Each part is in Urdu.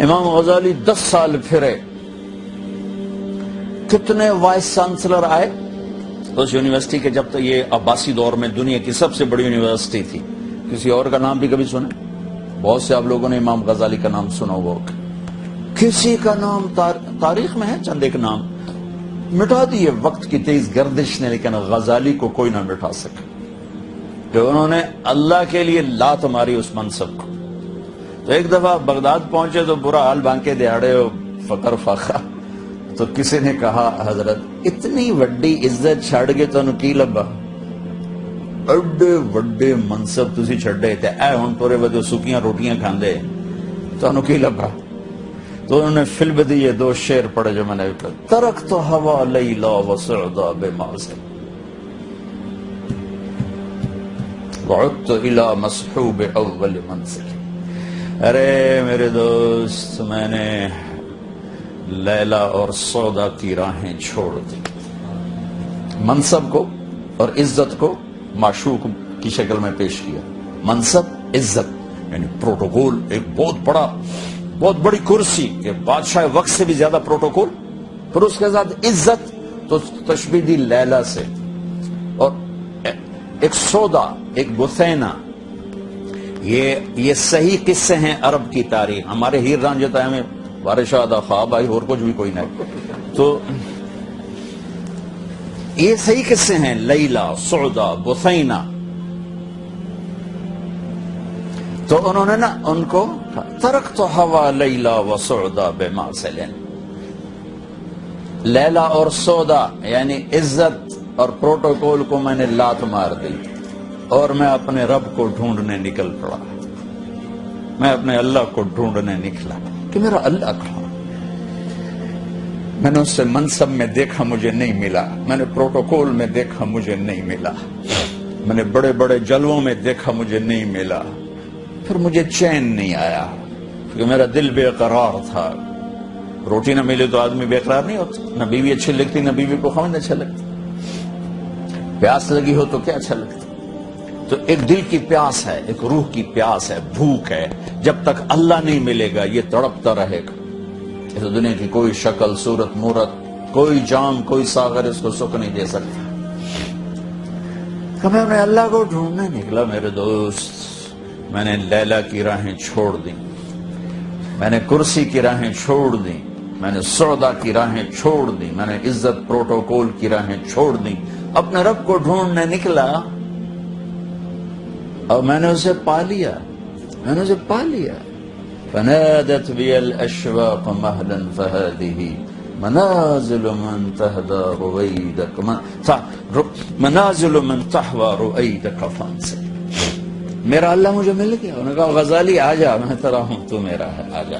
امام غزالی 10 سال پھرے، کتنے وائس چانسلر آئے اس یونیورسٹی کے، جب تک یہ عباسی دور میں دنیا کی سب سے بڑی یونیورسٹی تھی۔ کسی اور کا نام بھی کبھی سنے؟ بہت سے آپ لوگوں نے امام غزالی کا نام سنا ہوا، کسی کا نام تاریخ میں ہے چند ایک نام مٹا دیے وقت کی تیز گردش نے، لیکن غزالی کو کوئی نہ مٹا سکا کہ انہوں نے اللہ کے لیے لات ماری اس منصب کو۔ تو ایک دفعہ بغداد پہنچے تو برا حال بانکے دیہڑے ہو، فقر فاقہ، تو کسی نے کہا حضرت اتنی وڈی عزت چھڑ گئے تو کی لبا، اڈے وڈے منصب تسی چھڑے تے اے ہن ٹورے ودے سکیاں روٹیاں کھاندے تو کی لبا۔ تو انہوں نے فلم دی یہ 2 شعر پڑھے جو میں نے ترکت ہوا لیلا وسعدا بمعزل وعدت الى مصحوب اول منزل۔ ارے میرے دوست، میں نے لیلا اور سودا کی راہیں چھوڑ دی، منصب کو اور عزت کو معشوق کی شکل میں پیش کیا۔ منصب، عزت یعنی پروٹوکول، ایک بہت بڑی کرسی کہ بادشاہ وقت سے بھی زیادہ پروٹوکول، پھر اس کے ساتھ عزت تو تشبیہ دی لیلا سے، اور ایک سودا، ایک بثینہ۔ یہ صحیح قصے ہیں عرب کی تاریخ، ہمارے ہیر رانجھے تھا ہمیں بارشاہ دا خواب آئی اور کچھ بھی کوئی نہیں، تو یہ صحیح قصے ہیں، لیلا، سودا، بثینہ۔ تو انہوں نے نا ان کو ترکت ہوا لیلا و سودا بمعزل، لیلا اور سودا یعنی عزت اور پروٹوکول کو میں نے لات مار دی اور میں اپنے رب کو ڈھونڈنے نکل پڑا، میں اپنے اللہ کو ڈھونڈنے نکلا کہ میرا اللہ کہاں۔ میں نے اس سے منصب میں دیکھا، مجھے نہیں ملا، میں نے پروٹوکول میں دیکھا، مجھے نہیں ملا، میں نے بڑے بڑے جلووں میں دیکھا، مجھے نہیں ملا، پھر مجھے چین نہیں آیا کیونکہ میرا دل بے قرار تھا۔ روٹی نہ ملے تو آدمی بے قرار نہیں ہوتا، نہ بیوی اچھی لگتی، نہ بیوی کو خاوند اچھا لگتا، پیاس لگی ہو تو کیا اچھا لگتا۔ تو ایک دل کی پیاس ہے، ایک روح کی پیاس ہے، بھوک ہے، جب تک اللہ نہیں ملے گا یہ تڑپتا رہے گا۔ اس دنیا کی کوئی شکل، صورت، مورت، کوئی جام، کوئی ساغر اس کو سکھ نہیں دے سکتا۔ کہ میں نے اللہ کو ڈھونڈنے نکلا میرے دوست، میں نے لیلا کی راہیں چھوڑ دی، میں نے کرسی کی راہیں چھوڑ دی، میں نے سودا کی راہیں چھوڑ دی، میں نے عزت پروٹوکول کی راہیں چھوڑ دی، اپنے رب کو ڈھونڈنے نکلا اور میں نے اسے پا لیا، میں نے اسے پا لیا۔ فنادت بی الاشواق مہلا فہذه منازل من تہدى رویدک منازل من تحوى رویدک فانزل۔ میرا اللہ مجھے مل گیا، انہوں نے کہا غزالی آ جا، میں تیرا ہوں، تو میرا ہے، آ جا،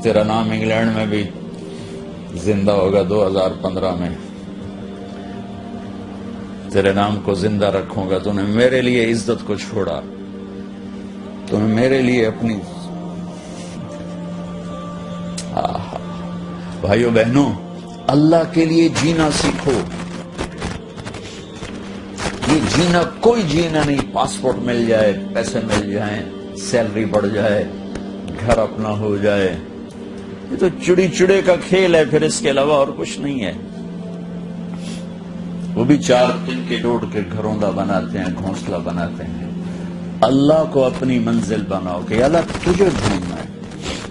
تیرا نام انگلینڈ میں بھی زندہ ہوگا 2015 میں، تیرے نام کو زندہ رکھوں گا، تو نے میرے لیے عزت کو چھوڑا، تو نے میرے لیے اپنی۔ بھائیو بہنوں، اللہ کے لیے جینا سیکھو۔ یہ جینا کوئی جینا نہیں، پاسپورٹ مل جائے، پیسے مل جائیں، سیلری بڑھ جائے، گھر اپنا ہو جائے، یہ تو چڑی چڑے کا کھیل ہے، پھر اس کے علاوہ اور کچھ نہیں ہے۔ وہ بھی 4 دن کے ٹوٹ کے گھروں کا بناتے ہیں، گھونسلہ بناتے ہیں۔ اللہ کو اپنی منزل بناؤ کہ اللہ تجھے ڈھونڈنا ہے،